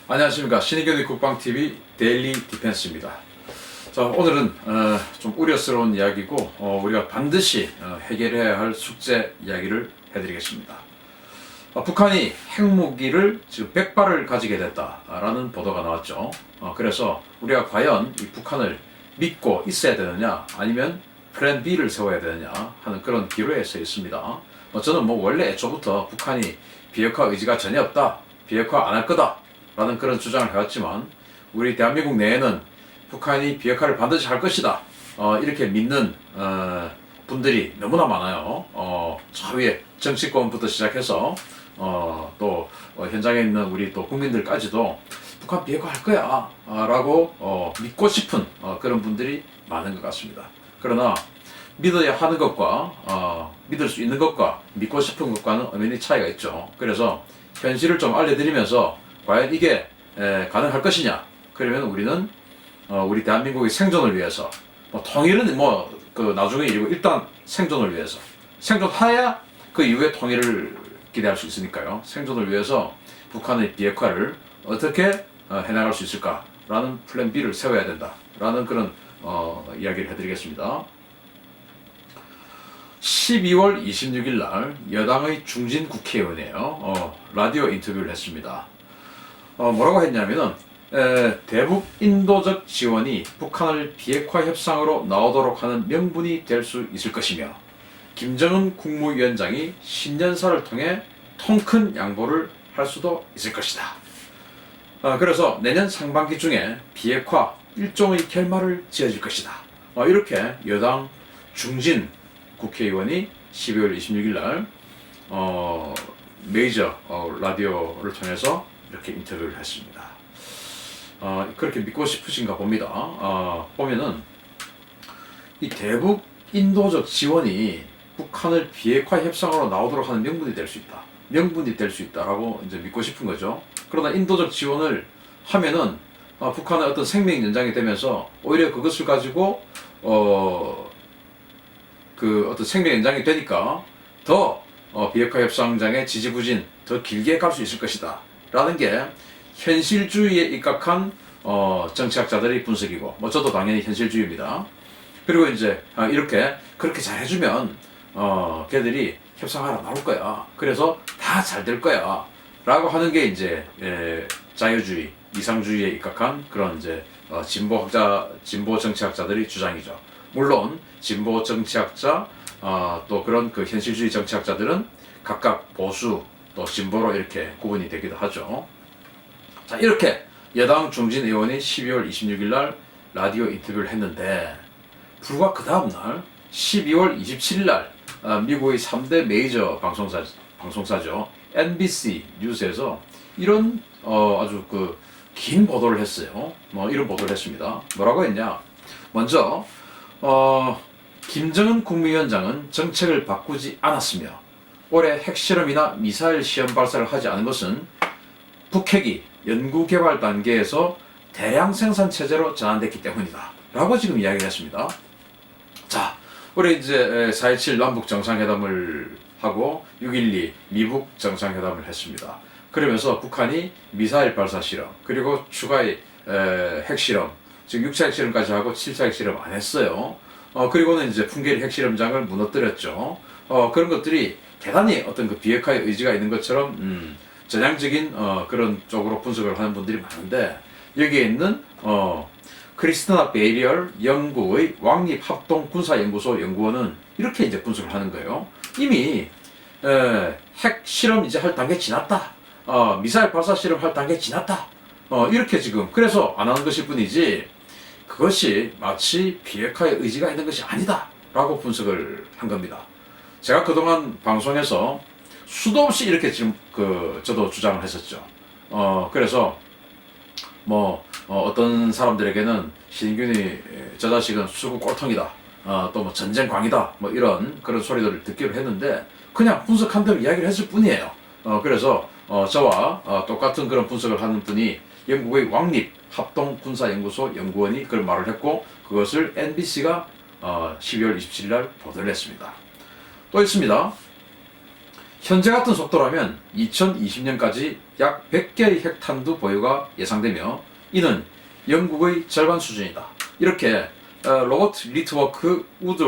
안녕하십니까. 신의균의 국방TV 데일리 디펜스입니다. 자, 오늘은 좀 우려스러운 이야기고 우리가 반드시 해결해야 할 숙제 이야기를 해드리겠습니다. 북한이 핵무기를 지금 100발을 가지게 됐다라는 보도가 나왔죠. 그래서 우리가 과연 이 북한을 믿고 있어야 되느냐 아니면 플랜 B를 세워야 되느냐 하는 그런 기로에 서 있습니다. 저는 원래 애초부터 북한이 비핵화 의지가 전혀 없다, 비핵화 안 할 거다 라는 그런 주장을 해왔지만 우리 대한민국 내에는 북한이 비핵화를 반드시 할 것이다 이렇게 믿는 분들이 너무나 많아요. 저 위에 정치권부터 시작해서 또 현장에 있는 우리 또 국민들까지도 북한 비핵화 할 거야 라고 믿고 싶은 그런 분들이 많은 것 같습니다. 그러나 믿어야 하는 것과 믿을 수 있는 것과 믿고 싶은 것과는 엄연히 차이가 있죠. 그래서 현실을 좀 알려드리면서 과연 이게 가능할 것이냐, 그러면 우리는 우리 대한민국의 생존을 위해서 통일은 그 나중에 일이고 일단 생존을 위해서, 생존해야 그 이후에 통일을 기대할 수 있으니까요. 생존을 위해서 북한의 비핵화를 어떻게 해나갈 수 있을까라는 플랜 B를 세워야 된다라는 그런 이야기를 해드리겠습니다. 12월 26일 날 여당의 중진 국회의원이에요. 라디오 인터뷰를 했습니다. 뭐라고 했냐면은 대북 인도적 지원이 북한을 비핵화 협상으로 나오도록 하는 명분이 될 수 있을 것이며 김정은 국무위원장이 신년사를 통해 통큰 양보를 할 수도 있을 것이다. 그래서 내년 상반기 중에 비핵화 일종의 결말을 지어질 것이다. 이렇게 여당 중진 국회의원이 12월 26일 날 메이저 라디오를 통해서 이렇게 인터뷰를 했습니다. 그렇게 믿고 싶으신가 봅니다. 보면은 이 대북 인도적 지원이 북한을 비핵화 협상으로 나오도록 하는 명분이 될 수 있다. 명분이 될 수 있다라고 이제 믿고 싶은 거죠. 그러나 인도적 지원을 하면은 북한의 어떤 생명 연장이 되면서 오히려 그것을 가지고 그 어떤 생명 연장이 되니까 더 비핵화 협상장의 지지부진 더 길게 갈 수 있을 것이다 라는 게 현실주의에 입각한 정치학자들의 분석이고 저도 당연히 현실주의입니다. 그리고 이제 이렇게 그렇게 잘 해주면 걔들이 협상하러 나올 거야. 그래서 다 잘 될 거야 라고 하는 게 이제 자유주의, 이상주의에 입각한 그런 이제 진보 정치학자들의 주장이죠. 물론 진보 정치학자 또 그런 그 현실주의 정치학자들은 각각 보수 또 진보로 이렇게 구분이 되기도 하죠. 자, 이렇게 여당 중진 의원이 12월 26일 날 라디오 인터뷰를 했는데 불과 그 다음 날 12월 27일 날 미국의 3대 메이저 방송사죠. NBC 뉴스에서 이런 아주 그 긴 보도를 했어요. 이런 보도를 했습니다. 뭐라고 했냐? 먼저 김정은 국무위원장은 정책을 바꾸지 않았으며 올해 핵실험이나 미사일 시험 발사를 하지 않은 것은 북핵이 연구개발 단계에서 대량 생산 체제로 전환됐기 때문이다 라고 지금 이야기를 했습니다. 자, 올해 이제 4.27 남북 정상회담을 하고 6.12 미북 정상회담을 했습니다. 그러면서 북한이 미사일 발사 실험 그리고 추가의 핵실험, 즉 6차 핵실험까지 하고 7차 핵실험 안 했어요. 그리고는 이제 풍계리 핵실험장을 무너뜨렸죠. 그런 것들이 대단히 어떤 그 비핵화의 의지가 있는 것처럼 전향적인 그런 쪽으로 분석을 하는 분들이 많은데 여기에 있는 크리스티나 베이리얼 연구의 왕립합동군사연구소 연구원은 이렇게 이제 분석을 하는 거예요. 이미 핵실험 이제 할 단계 지났다. 미사일 발사 실험 할 단계 지났다. 이렇게 지금 그래서 안 하는 것일 뿐이지 그것이 마치 비핵화의 의지가 있는 것이 아니다 라고 분석을 한 겁니다. 제가 그동안 방송에서 수도 없이 이렇게 지금 저도 주장을 했었죠. 그래서 어떤 사람들에게는 신균이 저 자식은 수구 꼴통이다, 또 전쟁광이다, 이런 그런 소리들을 듣기로 했는데 그냥 분석한 대로 이야기를 했을 뿐이에요. 그래서 저와 똑같은 그런 분석을 하는 분이 영국의 왕립합동군사연구소 연구원이 그런 말을 했고 그것을 NBC가 12월 27일 날 보도를 했습니다. 또 있습니다. 현재 같은 속도라면 2020년까지 약 100개의 핵탄두 보유가 예상되며 이는 영국의 절반 수준이다. 이렇게 로버트 리트워크 우드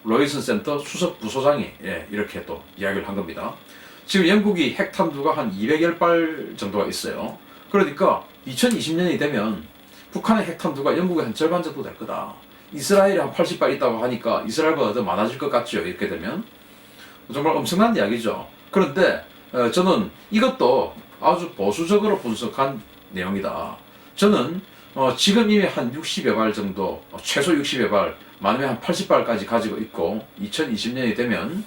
로이슨 센터 수석 부소장이 이렇게 또 이야기를 한 겁니다. 지금 영국이 핵탄두가 한 200여 발 정도가 있어요. 그러니까 2020년이 되면 북한의 핵탄두가 영국의 한 절반 정도 될 거다. 이스라엘이 한 80발 있다고 하니까 이스라엘보다 더 많아질 것 같죠. 이렇게 되면 정말 엄청난 이야기죠. 그런데 저는 이것도 아주 보수적으로 분석한 내용이다. 저는 지금 이미 한 60여 발 정도, 최소 60여 발, 많으면 한 80발까지 가지고 있고 2020년이 되면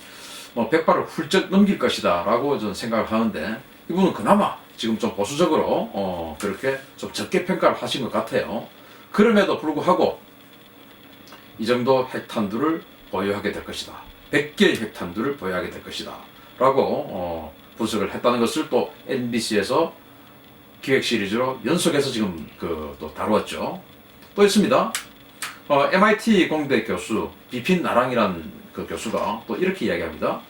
100발을 훌쩍 넘길 것이다 라고 저는 생각을 하는데 이분은 그나마 지금 좀 보수적으로 그렇게 좀 적게 평가를 하신 것 같아요. 그럼에도 불구하고 이 정도 핵탄두를 보유하게 될 것이다. 100개의 핵탄두를 보유하게 될 것이다 라고 분석을 했다는 것을 또 NBC에서 기획 시리즈로 연속해서 지금 또 다루었죠. 또 있습니다. MIT 공대 교수 비핀 나랑이라는 그 교수가 또 이렇게 이야기합니다.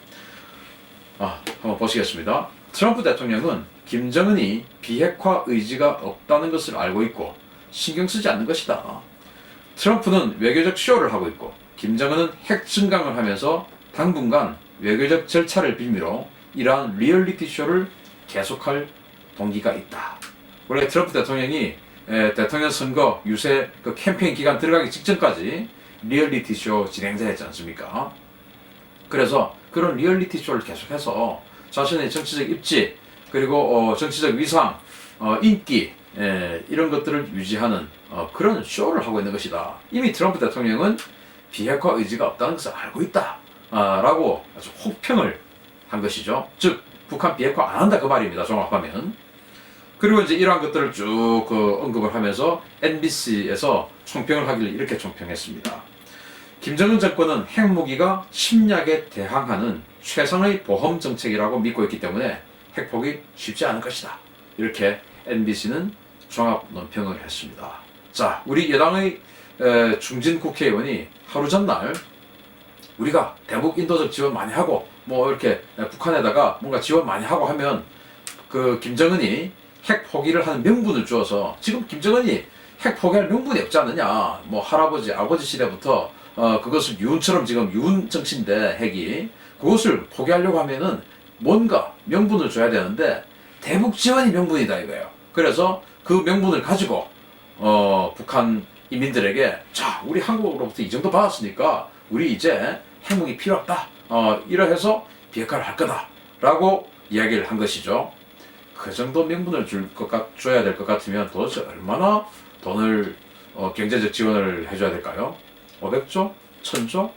한번 보시겠습니다. 트럼프 대통령은 김정은이 비핵화 의지가 없다는 것을 알고 있고 신경 쓰지 않는 것이다. 트럼프는 외교적 쇼를 하고 있고 김정은은 핵 증강을 하면서 당분간 외교적 절차를 빌미로 이러한 리얼리티 쇼를 계속할 동기가 있다. 원래 트럼프 대통령이 대통령 선거 유세 그 캠페인 기간 들어가기 직전까지 리얼리티 쇼 진행자였지 않습니까? 그래서 그런 리얼리티 쇼를 계속해서 자신의 정치적 입지 그리고 정치적 위상, 인기 이런 것들을 유지하는 그런 쇼를 하고 있는 것이다. 이미 트럼프 대통령은 비핵화 의지가 없다는 것을 알고 있다. 라고 아주 혹평을 한 것이죠. 즉 북한 비핵화 안 한다 그 말입니다. 종합하면. 그리고 이제 이러한 것들을 쭉 언급을 하면서 NBC에서 총평을 하길래 이렇게 총평했습니다. 김정은 정권은 핵무기가 침략에 대항하는 최선의 보험 정책이라고 믿고 있기 때문에 핵폭이 쉽지 않을 것이다. 이렇게 NBC는 종합 논평을 했습니다. 자, 우리 여당의 중진 국회의원이 하루 전날 우리가 대북 인도적 지원 많이 하고 뭐 이렇게 북한에다가 뭔가 지원 많이 하고 하면 그 김정은이 핵 포기를 하는 명분을 주어서 지금 김정은이 핵 포기할 명분이 없지 않느냐. 뭐 할아버지, 아버지 시대부터 그것을 유운처럼 지금 유운 정치인데 핵이 그것을 포기하려고 하면은 뭔가 명분을 줘야 되는데 대북 지원이 명분이다 이거예요. 그래서 그 명분을 가지고 북한 인민들에게 자 우리 한국으로부터 이 정도 받았으니까 우리 이제 핵무기 필요 없다. 이러해서 비핵화를 할 거다라고 이야기를 한 것이죠. 그 정도 명분을 줘야 될 것 같으면 도대체 얼마나 돈을 경제적 지원을 해줘야 될까요? 500조? 1000조?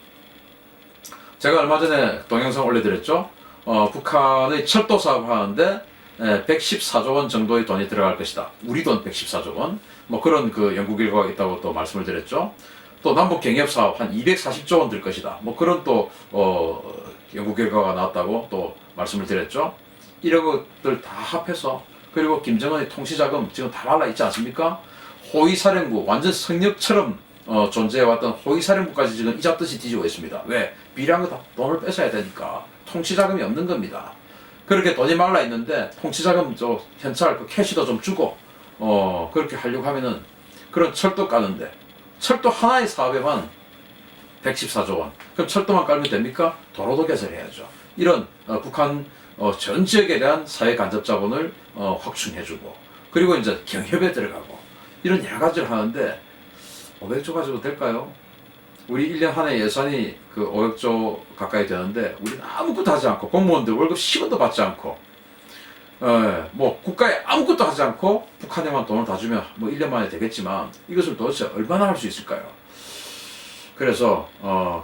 제가 얼마 전에 동영상 올려드렸죠. 북한의 철도 사업을 하는데 114조 원 정도의 돈이 들어갈 것이다. 우리 돈 114조 원. 뭐 그런 그 연구 결과가 있다고 또 말씀을 드렸죠. 또 남북 경협 사업 한 240조 원 들 것이다. 뭐 그런 또 연구 결과가 나왔다고 또 말씀을 드렸죠. 이런 것들 다 합해서 그리고 김정은의 통치자금 지금 다 말라 있지 않습니까? 호위사령부 완전 성역처럼 존재해왔던 호위사령부까지 지금 이잡듯이 뒤지고 있습니다. 왜? 비리한 거 다 돈을 뺏어야 되니까 통치자금이 없는 겁니다. 그렇게 돈이 말라 있는데 통치자금 현찰 그 캐시도 좀 주고 그렇게 하려고 하면은 그런 철도 까는데 철도 하나의 사업에만 114조 원. 그럼 철도만 깔면 됩니까? 도로도 개설해야죠. 이런 북한 전 지역에 대한 사회 간접 자본을 확충해주고 그리고 이제 경협에 들어가고 이런 여러 가지를 하는데 500조 가지고 될까요? 우리 1년 한 해 예산이 그 500조 가까이 되는데 우리는 아무것도 하지 않고 공무원들 월급 10원도 받지 않고 뭐 국가에 아무것도 하지 않고 북한에만 돈을 다 주면 뭐 1년 만에 되겠지만 이것을 도대체 얼마나 할 수 있을까요? 그래서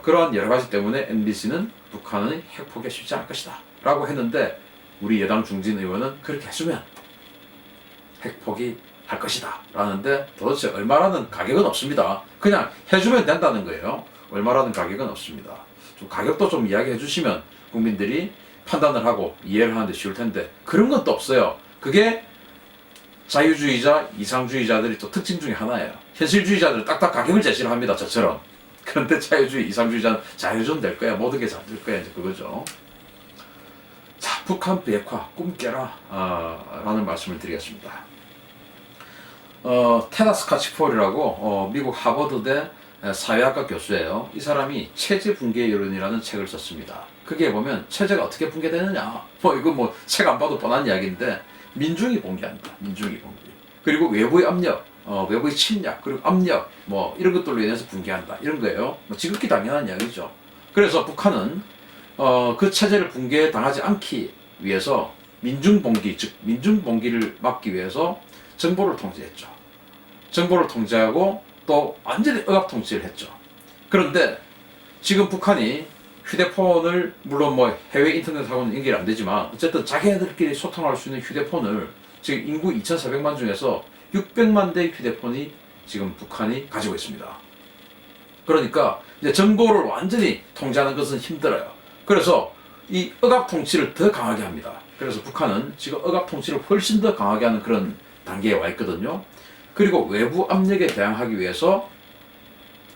그러한 여러 가지 때문에 MBC는 북한의 핵포기가 쉽지 않을 것이다 라고 했는데 우리 여당 중진 의원은 그렇게 해주면 핵포기 할 것이다 라는데 도대체 얼마라는 가격은 없습니다. 그냥 해주면 된다는 거예요. 얼마라는 가격은 없습니다. 좀 가격도 좀 이야기해 주시면 국민들이 판단을 하고 이해를 하는데 쉬울 텐데 그런 것도 없어요. 그게 자유주의자, 이상주의자들이 또 특징 중에 하나예요. 현실주의자들 딱딱 가격을 제시를 합니다. 저처럼. 그런데 자유주의, 이상주의자는 자유 좀 될 거야. 모든 게 잘 될 거야. 이제 그거죠. 자, 북한 비핵화 꿈 깨라 라는 말씀을 드리겠습니다. 테다스 카치폴이라고 미국 하버드대 사회학과 교수예요. 이 사람이 체제 붕괴 이론이라는 책을 썼습니다. 그게 보면 체제가 어떻게 붕괴되느냐, 이거 책 안 봐도 뻔한 이야기인데, 민중이 붕괴한다. 민중이 붕괴. 그리고 외부의 압력, 외부의 침략, 그리고 압력, 이런 것들로 인해서 붕괴한다. 이런 거예요. 지극히 당연한 이야기죠. 그래서 북한은 그 체제를 붕괴 당하지 않기 위해서 민중봉기, 즉 민중봉기를 막기 위해서 정보를 통제했죠. 정보를 통제하고 또 완전히 억압 통치를 했죠. 그런데 지금 북한이 휴대폰을, 물론 해외 인터넷하고는 연결이 안 되지만 어쨌든 자기네들끼리 소통할 수 있는 휴대폰을 지금 인구 2,400만 중에서 600만 대의 휴대폰이 지금 북한이 가지고 있습니다. 그러니까 이제 정보를 완전히 통제하는 것은 힘들어요. 그래서 이 억압 통치를 더 강하게 합니다. 그래서 북한은 지금 억압 통치를 훨씬 더 강하게 하는 그런 단계에 와 있거든요. 그리고 외부 압력에 대항하기 위해서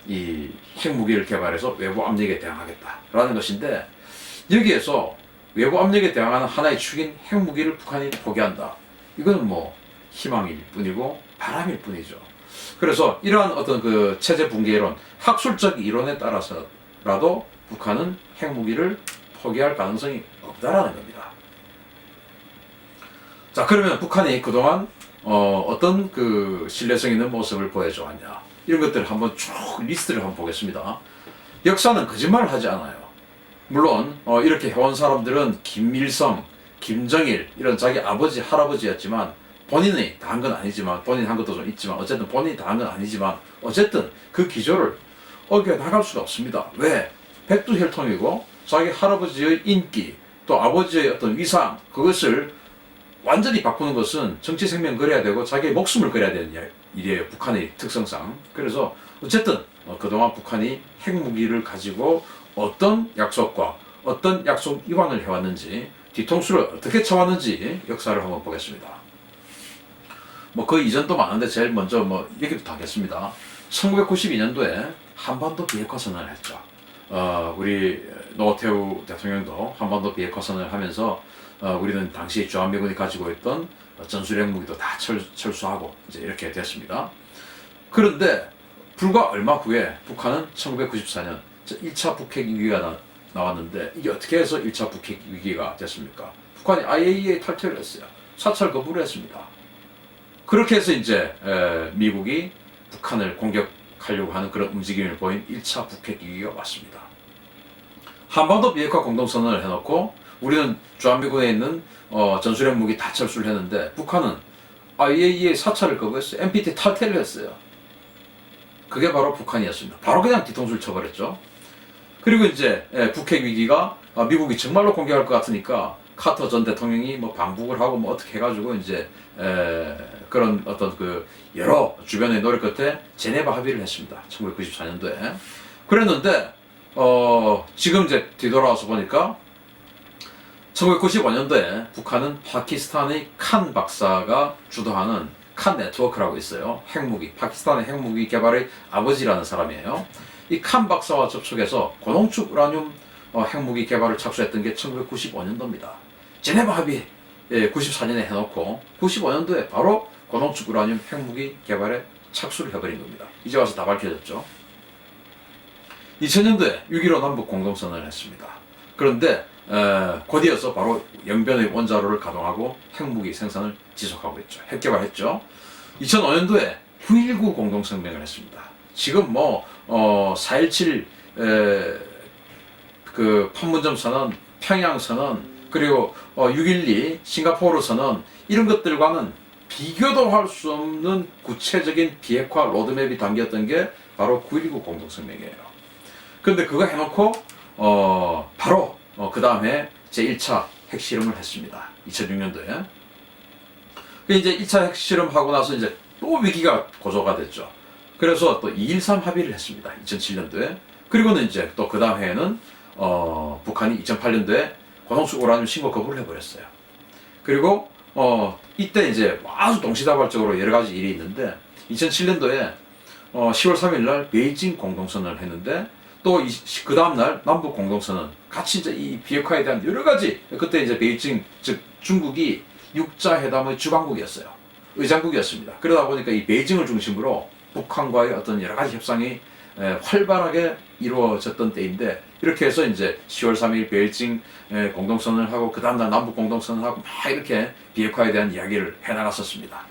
이 핵무기를 개발해서 외부 압력에 대항하겠다라는 것인데, 여기에서 외부 압력에 대항하는 하나의 축인 핵무기를 북한이 포기한다. 이거는 희망일 뿐이고 바람일 뿐이죠. 그래서 이러한 어떤 그 체제 붕괴 이론, 학술적 이론에 따라서라도 북한은 핵무기를 포기할 가능성이 없다라는 겁니다. 자, 그러면 북한이 그동안 어떤 그 신뢰성 있는 모습을 보여줘왔냐, 이런 것들을 한번 쭉 리스트를 한번 보겠습니다. 역사는 거짓말을 하지 않아요. 물론 이렇게 해온 사람들은 김일성, 김정일 이런 자기 아버지, 할아버지였지만 본인이 다 한 건 아니지만, 본인이 한 것도 좀 있지만 어쨌든 본인이 다 한 건 아니지만 어쨌든 그 기조를 어겨 나갈 수가 없습니다. 왜? 백두혈통이고 자기 할아버지의 인기, 또 아버지의 어떤 위상, 그것을 완전히 바꾸는 것은 정치 생명 걸어야 되고 자기의 목숨을 걸어야 되는 일이에요. 북한의 특성상. 그래서 어쨌든 그동안 북한이 핵무기를 가지고 어떤 약속과 어떤 약속 위반을 해왔는지, 뒤통수를 어떻게 쳐왔는지 역사를 한번 보겠습니다. 그 이전도 많은데 제일 먼저 얘기부터 하겠습니다. 1992년도에 한반도 비핵화 선언을 했죠. 우리 노태우 대통령도 한반도 비핵화 선언을 하면서 우리는 당시 주한미군이 가지고 있던 전술핵 무기도 다 철수하고 이제 이렇게 됐습니다. 그런데 불과 얼마 후에 북한은 1994년 1차 북핵 위기가 나왔는데, 이게 어떻게 해서 1차 북핵 위기가 됐습니까? 북한이 IAEA 탈퇴를 했어요. 사찰 거부를 했습니다. 그렇게 해서 이제 미국이 북한을 공격하려고 하는 그런 움직임을 보인 1차 북핵 위기가 왔습니다. 한반도 비핵화 공동선언을 해놓고 우리는 주한미군에 있는 전술핵 무기 다 철수를 했는데, 북한은 IAEA 사찰을 거부했어요. NPT 탈퇴를 했어요. 그게 바로 북한이었습니다. 바로 그냥 뒤통수를 쳐버렸죠. 그리고 이제 북핵 위기가 미국이 정말로 공격할 것 같으니까 카터 전 대통령이 방북을 하고 어떻게 해가지고 이제 그런 어떤 그 여러 주변의 노력 끝에 제네바 합의를 했습니다. 1994년도에. 그랬는데 지금 이제 뒤돌아와서 보니까 1995년도에 북한은 파키스탄의 칸 박사가 주도하는 칸 네트워크라고 있어요. 핵무기, 파키스탄의 핵무기 개발의 아버지라는 사람이에요. 이 칸 박사와 접촉해서 고농축 우라늄 핵무기 개발을 착수했던 게 1995년도입니다. 제네바 합의 94년에 해놓고 95년도에 바로 고농축 우라늄 핵무기 개발에 착수를 해버린 겁니다. 이제 와서 다 밝혀졌죠. 2000년도에 6.15 남북 공동선언을 했습니다. 그런데 곧이어서 바로 영변의 원자로를 가동하고 핵무기 생산을 지속하고 있죠. 핵 개발했죠. 2005년도에 9.19 공동성명을 했습니다. 지금 4.17 그 판문점 선언, 평양 선언, 그리고 6.12 싱가포르 선언, 이런 것들과는 비교도 할 수 없는 구체적인 비핵화 로드맵이 담겼던 게 바로 9.19 공동성명이에요. 그런데 그거 해놓고 바로 그 다음에 제1차 핵실험을 했습니다. 2006년도에. 이제 1차 핵실험하고 나서 이제 또 위기가 고조가 됐죠. 그래서 또 2.13 합의를 했습니다. 2007년도에. 그리고는 이제 또 그 다음 해에는 북한이 2008년도에 고농축 우라늄 신고 거부를 해버렸어요. 그리고 이때 이제 아주 동시다발적으로 여러 가지 일이 있는데, 2007년도에 10월 3일 날 베이징 공동선언을 했는데, 또 그 다음날 남북 공동선언 같이 이제 이 비핵화에 대한 여러 가지, 그때 이제 베이징 즉 중국이 육자 회담의 주관국이었어요. 의장국이었습니다. 그러다 보니까 이 베이징을 중심으로 북한과의 어떤 여러 가지 협상이 활발하게 이루어졌던 때인데, 이렇게 해서 이제 10월 3일 베이징 공동선언을 하고 그 다음날 남북 공동선언을 하고 막 이렇게 비핵화에 대한 이야기를 해나갔었습니다.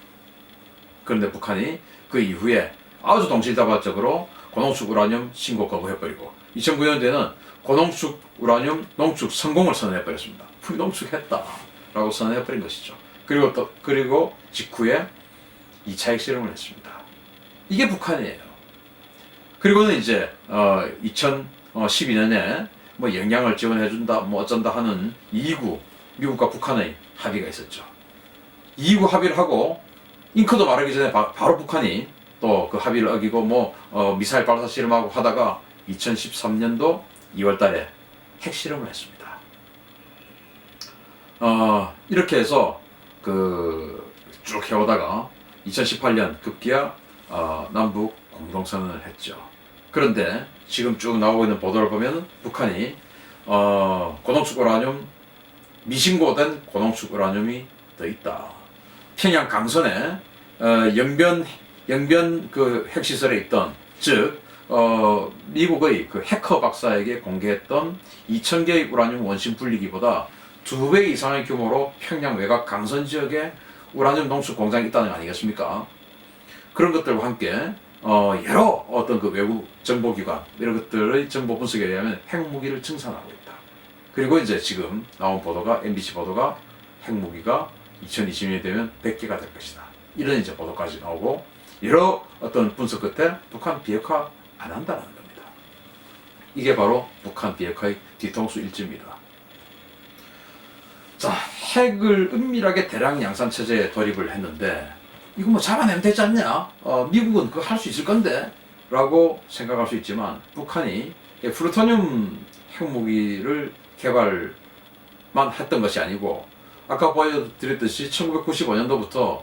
그런데 북한이 그 이후에 아주 동시다발적으로 고농축 우라늄 신고 거부해버리고 2009년도에는 고농축 우라늄 농축 성공을 선언해버렸습니다. 불농축했다 라고 선언해버린 것이죠. 그리고 직후에 2차 핵실험을 했습니다. 이게 북한이에요. 그리고는 이제 2012년에 뭐 영양을 지원해준다 뭐 어쩐다 하는 2구 미국과 북한의 합의가 있었죠. 2구 합의를 하고 잉크도 마르기 전에 바로 북한이 또 그 합의를 어기고 미사일 발사 실험하고 하다가 2013년도 2월 달에 핵실험을 했습니다. 이렇게 해서 쭉 해오다가 2018년 급기야 남북 공동선언을 했죠. 그런데 지금 쭉 나오고 있는 보도를 보면 북한이 고농축 우라늄, 미신고된 고농축 우라늄이 더 있다. 평양 강선에 영변 그 핵시설에 있던, 즉 미국의 그 해커 박사에게 공개했던 2000개의 우라늄 원심 분리기보다 2배 이상의 규모로 평양 외곽 강선 지역에 우라늄 농축 공장이 있다는 거 아니겠습니까? 그런 것들과 함께 여러 어떤 그 외국 정보기관 이런 것들의 정보 분석에 의하면 핵무기를 증산하고 있다. 그리고 이제 지금 나온 보도가, MBC 보도가 핵무기가 2020년이 되면 100개가 될 것이다. 이런 이제 보도까지 나오고, 여러 어떤 분석 끝에 북한 비핵화 안 한다는 겁니다. 이게 바로 북한 비핵화의 뒤통수 일지입니다. 자, 핵을 은밀하게 대량 양산 체제에 돌입을 했는데 이거 뭐 잡아내면 되지 않냐? 미국은 그거 할 수 있을 건데? 라고 생각할 수 있지만, 북한이 플루토늄 핵무기를 개발만 했던 것이 아니고, 아까 보여드렸듯이 1995년도부터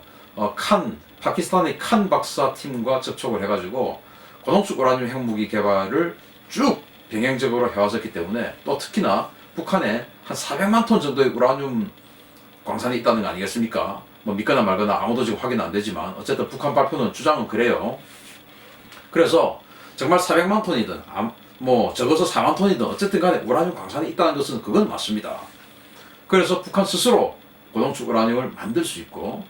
파키스탄의 칸 박사 팀과 접촉을 해가지고 고농축 우라늄 핵무기 개발을 쭉 병행적으로 해왔었기 때문에, 또 특히나 북한에 한 400만 톤 정도의 우라늄 광산이 있다는 거 아니겠습니까? 뭐 믿거나 말거나 아무도 지금 확인 안 되지만 어쨌든 북한 발표는 주장은 그래요. 그래서 정말 400만 톤이든 뭐 적어서 4만 톤이든 어쨌든 간에 우라늄 광산이 있다는 것은 그건 맞습니다. 그래서 북한 스스로 고농축 우라늄을 만들 수 있고,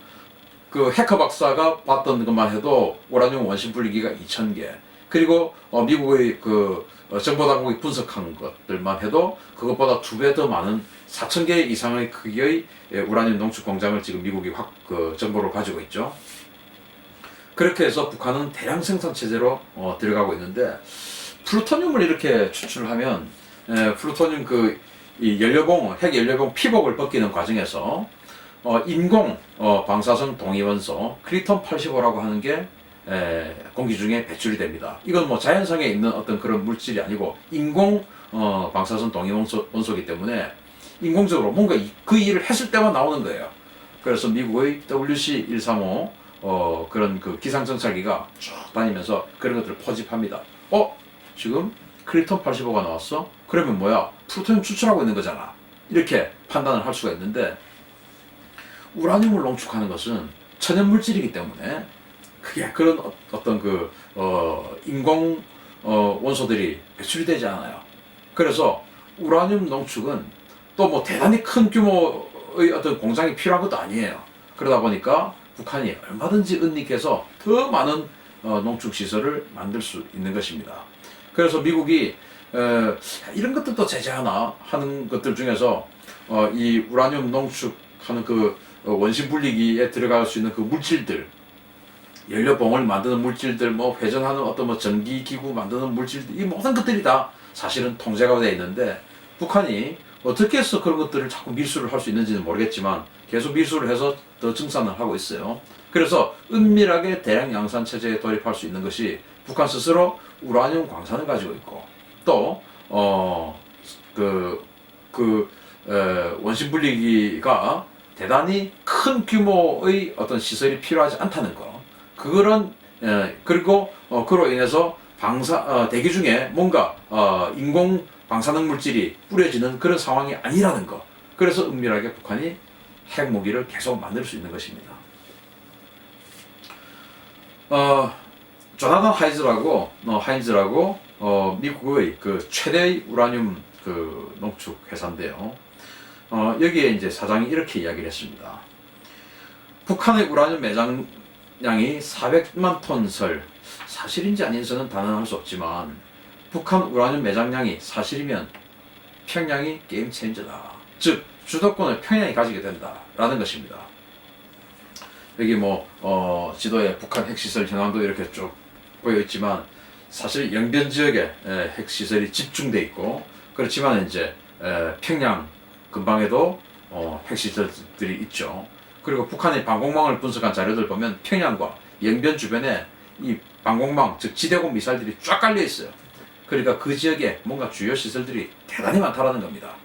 그 해커 박사가 봤던 것만 해도 우라늄 원심 분리기가 2000개, 그리고 미국의 그 정보당국이 분석한 것들만 해도 그것보다 2배 더 많은 4000개 이상의 크기의 우라늄 농축 공장을 지금 미국이 정보를 가지고 있죠. 그렇게 해서 북한은 대량 생산 체제로 들어가고 있는데, 플루토늄을 이렇게 추출하면 플루토늄 이 연료봉, 핵 연료봉 피복을 벗기는 과정에서 인공 방사성 동위원소 크리톤 85라고 하는 게 공기 중에 배출이 됩니다. 이건 뭐 자연상에 있는 어떤 그런 물질이 아니고 인공 방사성 동위원소이기 때문에 인공적으로 뭔가 그 일을 했을 때만 나오는 거예요. 그래서 미국의 WC-135 그런 그 기상정찰기가 쭉 다니면서 그런 것들을 포집합니다. 지금 크리톤 85가 나왔어? 그러면 뭐야? 플루토늄 추출하고 있는 거잖아. 이렇게 판단을 할 수가 있는데, 우라늄을 농축하는 것은 천연 물질이기 때문에 그게 그런 어떤 인공 원소들이 배출이 되지 않아요. 그래서 우라늄 농축은 또 뭐 대단히 큰 규모의 어떤 공장이 필요한 것도 아니에요. 그러다 보니까 북한이 얼마든지 은닉해서 더 많은 농축 시설을 만들 수 있는 것입니다. 그래서 미국이 이런 것들도 제재하나 하는 것들 중에서 이 우라늄 농축하는 그 원심 분리기에 들어갈 수 있는 그 물질들, 연료봉을 만드는 물질들, 뭐 회전하는 어떤 뭐 전기 기구 만드는 물질들, 이 모든 것들이 다 사실은 통제가 되어 있는데, 북한이 어떻게 해서 그런 것들을 자꾸 밀수를 할 수 있는지는 모르겠지만 계속 밀수를 해서 더 증산을 하고 있어요. 그래서 은밀하게 대량 양산 체제에 돌입할 수 있는 것이 북한 스스로 우라늄 광산을 가지고 있고, 또 원심 분리기가 대단히 큰 규모의 어떤 시설이 필요하지 않다는 거. 그런 그리고 그로 인해서 대기 중에 뭔가 인공 방사능 물질이 뿌려지는 그런 상황이 아니라는 거. 그래서 은밀하게 북한이 핵무기를 계속 만들 수 있는 것입니다. 조나단 하인즈라고 미국의 그 최대의 우라늄 그 농축 회사인데요. 여기에 이제 사장이 이렇게 이야기를 했습니다. 북한의 우라늄 매장량이 400만 톤설, 사실인지 아닌지는 단언할 수 없지만 북한 우라늄 매장량이 사실이면 평양이 게임 체인저다. 즉 주도권을 평양이 가지게 된다라는 것입니다. 여기 지도에 북한 핵시설 현황도 이렇게 쭉 보여 있지만 사실 영변 지역에 핵시설이 집중돼 있고, 그렇지만 이제 평양 근방에도 핵시설들이 있죠. 그리고 북한의 방공망을 분석한 자료들 보면 평양과 영변 주변에 이 방공망, 즉 지대공 미사일들이 쫙 깔려 있어요. 그러니까 그 지역에 뭔가 주요 시설들이 대단히 많다라는 겁니다.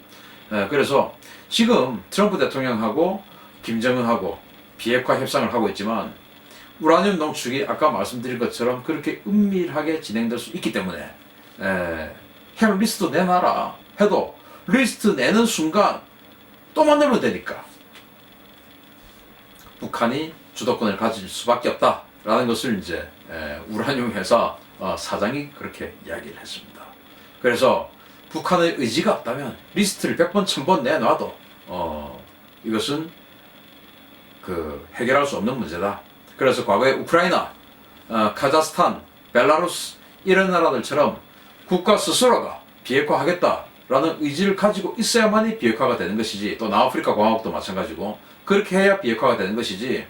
그래서 지금 트럼프 대통령하고 김정은하고 비핵화 협상을 하고 있지만 우라늄 농축이 아까 말씀드린 것처럼 그렇게 은밀하게 진행될 수 있기 때문에 핵 리스트 내놔라 해도 리스트 내는 순간 또 만들면 되니까 북한이 주도권을 가질 수밖에 없다라는 것을 이제 우라늄 회사 사장이 그렇게 이야기를 했습니다. 그래서 북한의 의지가 없다면 리스트를 100번 1000번 내놔도 이것은 해결할 수 없는 문제다. 그래서 과거에 우크라이나, 카자흐스탄, 벨라루스 이런 나라들처럼 국가 스스로가 비핵화하겠다라는 의지를 가지고 있어야만이 비핵화가 되는 것이지, 또 남아프리카 공화국도 마찬가지고 그렇게 해야 비핵화가 되는 것이지,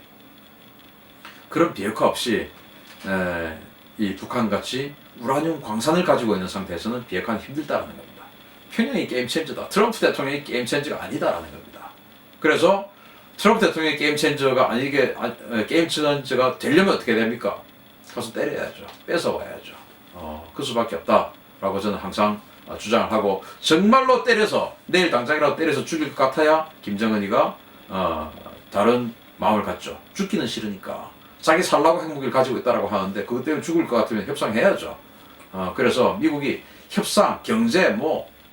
그런 비핵화 없이 이 북한같이 우라늄 광산을 가지고 있는 상태에서는 비핵화는 힘들다라는 겁니다. 평양이 게임 체인저다. 트럼프 대통령이 게임 체인저가 아니다라는 겁니다. 그래서 트럼프 대통령이 게임 체인저가 게임 체인저가 되려면 어떻게 됩니까? 가서 때려야죠. 뺏어와야죠. 그 수밖에 없다라고 저는 항상 주장을 하고, 정말로 때려서 내일 당장이라도 때려서 죽일 것 같아야 김정은이가 다른 마음을 갖죠. 죽기는 싫으니까. 자기 살라고 핵무기를 가지고 있다라고 하는데 그것 때문에 죽을 것 같으면 협상해야죠. 그래서 미국이 협상, 경제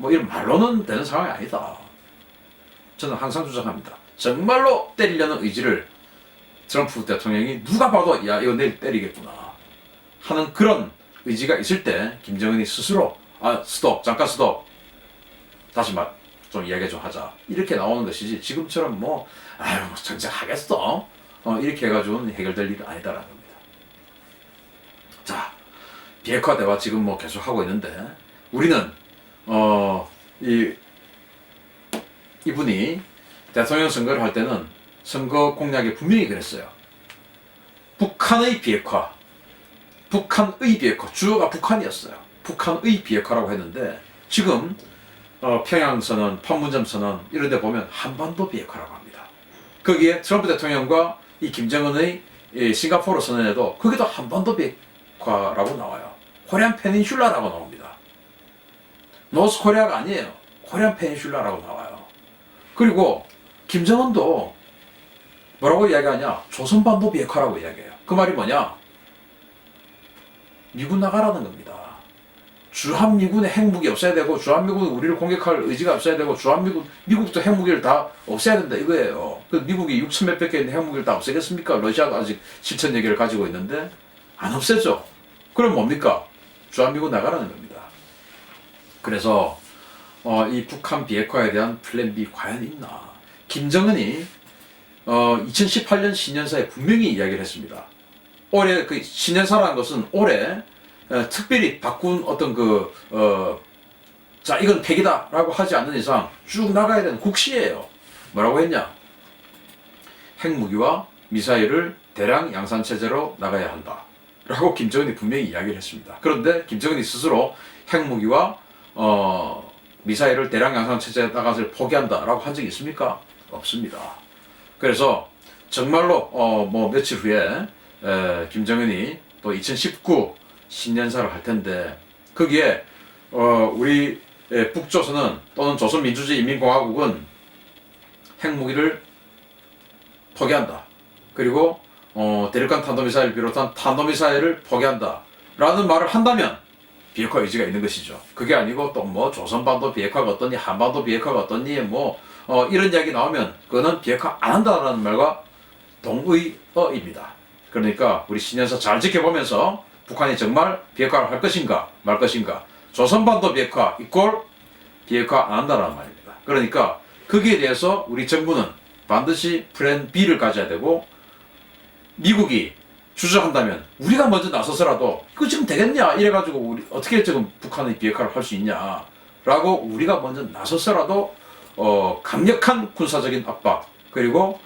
이런 말로는 되는 상황이 아니다. 저는 항상 주장합니다. 정말로 때리려는 의지를 트럼프 대통령이 누가 봐도 야 이거 내일 때리겠구나 하는 그런 의지가 있을 때 김정은이 스스로 스톱, 잠깐 스톱, 다시 좀 이야기 좀 하자 이렇게 나오는 것이지, 지금처럼 전쟁하겠어 이렇게 해가지고는 해결될 일이 아니다라는 겁니다. 자, 비핵화 대화 지금 계속 하고 있는데 우리는 이분이 대통령 선거를 할 때는 선거 공약에 분명히 그랬어요. 북한의 비핵화, 주어가 북한이었어요. 북한의 비핵화라고 했는데 지금 평양선언, 판문점 선언 이런 데 보면 한반도 비핵화라고 합니다. 거기에 트럼프 대통령과 이 김정은의 싱가포르 선언에도 거기도 한반도 비핵화라고 나와요. 코리안 페닌슐라라고 나옵니다. 노스 코리아가 아니에요. 코리안 페닌슐라라고 나와요. 그리고 김정은도 뭐라고 이야기하냐? 조선반도 비핵화라고 이야기해요. 그 말이 뭐냐? 미군 나가라는 겁니다. 주한미군의 핵무기 없애야 되고, 주한미군은 우리를 공격할 의지가 없어야 되고, 미국도 핵무기를 다 없애야 된다 이거예요. 그 미국이 6천 몇백 개 있는 핵무기를 다 없애겠습니까? 러시아가 아직 7천여 개를 가지고 있는데 안 없애죠. 그럼 뭡니까? 주한미군 나가라는 겁니다. 그래서 이 북한 비핵화에 대한 플랜 B 과연 있나? 김정은이 2018년 신년사에 분명히 이야기를 했습니다. 올해 그 신년사라는 것은 올해 특별히 바꾼 어떤 이건 폐기다라고 하지 않는 이상 쭉 나가야 되는 국시예요. 뭐라고 했냐? 핵무기와 미사일을 대량 양산 체제로 나가야 한다 라고 김정은이 분명히 이야기를 했습니다. 그런데 김정은이 스스로 핵무기와 미사일을 대량 양산 체제에 나가서 포기한다 라고 한 적이 있습니까? 없습니다. 그래서 정말로 며칠 후에 김정은이 또 2019 신년사를 할 텐데 거기에 우리 북조선은 또는 조선민주주의 인민공화국은 핵무기를 포기한다. 그리고 대륙간 탄도미사일 비롯한 탄도미사일을 포기한다 라는 말을 한다면 비핵화 의지가 있는 것이죠. 그게 아니고 또 뭐 조선반도 비핵화가 어떠니 한반도 비핵화가 어떠니 뭐 이런 이야기 나오면 그거는 비핵화 안 한다라는 말과 동의어입니다. 그러니까 우리 신년사 잘 지켜보면서 북한이 정말 비핵화를 할 것인가 말 것인가, 조선반도 비핵화 이꼴 비핵화 안 한다는 말입니다. 그러니까 거기에 대해서 우리 정부는 반드시 플랜 B를 가져야 되고, 미국이 주저한다면 우리가 먼저 나서서라도 그거 지금 되겠냐 이래가지고 우리 어떻게 지금 북한의 비핵화를 할 수 있냐 라고 우리가 먼저 나서서라도 강력한 군사적인 압박, 그리고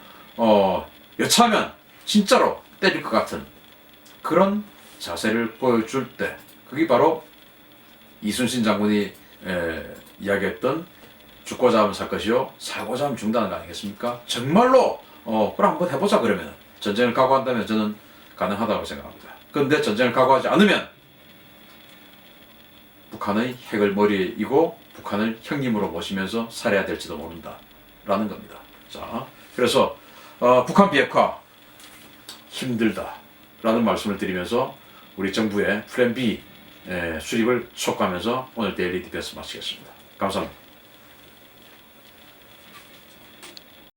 여차하면 진짜로 때릴 것 같은 그런 자세를 보여줄 때, 그게 바로 이순신 장군이 이야기했던 죽고자 하면 살 것이요 살고자 하면 죽는다는 거 아니겠습니까? 정말로 그럼 한번 해보자. 그러면 전쟁을 각오한다면 저는 가능하다고 생각합니다. 그런데 전쟁을 각오하지 않으면 북한의 핵을 머리에 이고 북한을 형님으로 모시면서 살해야 될지도 모른다 라는 겁니다. 자, 그래서 북한 비핵화 힘들다 라는 말씀을 드리면서 우리 정부의 플랜 B 수립을 촉구하면서 오늘 데일리 디펜스 마치겠습니다. 감사합니다.